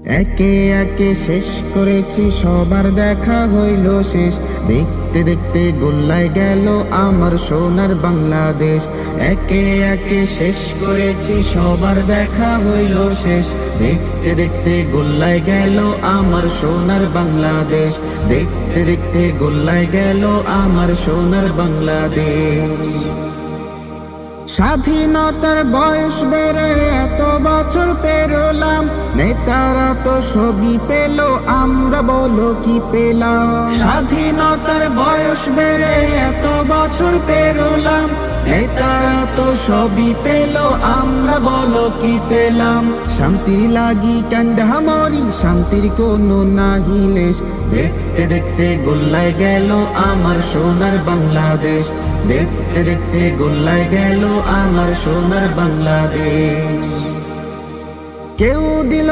একে একে শেষ করেছি, সবার দেখা হইল শেষ। দেখতে দেখতে গোল্লায় গেল আমার সোনার বাংলাদেশ। একে একে শেষ করেছি, সবার দেখা হইল শেষ। দেখতে দেখতে গোল্লায় গেল আমার সোনার বাংলাদেশ। দেখতে দেখতে গোল্লায় গেল আমার সোনার বাংলাদেশ। স্বাধীনতার বয়স বেড়ে এত বছর পেরোলাম, নেতারা তো সবই পেল, আমরা বলো কি পেলাম? স্বাধীনতার বয়স বেড়ে এত বছর পেরোলাম, নেতারা তো সবই পেল, আমরা বলো কি পেলাম? শান্তির লাগি কান্দা মরি, শান্তির কোনো নাহি লেশ। দেখতে দেখতে গোল্লায় গেল আমার সোনার বাংলাদেশ। দেখতে দেখতে গোল্লায় গেল আমার সোনার বাংলাদেশ। কেউ দিল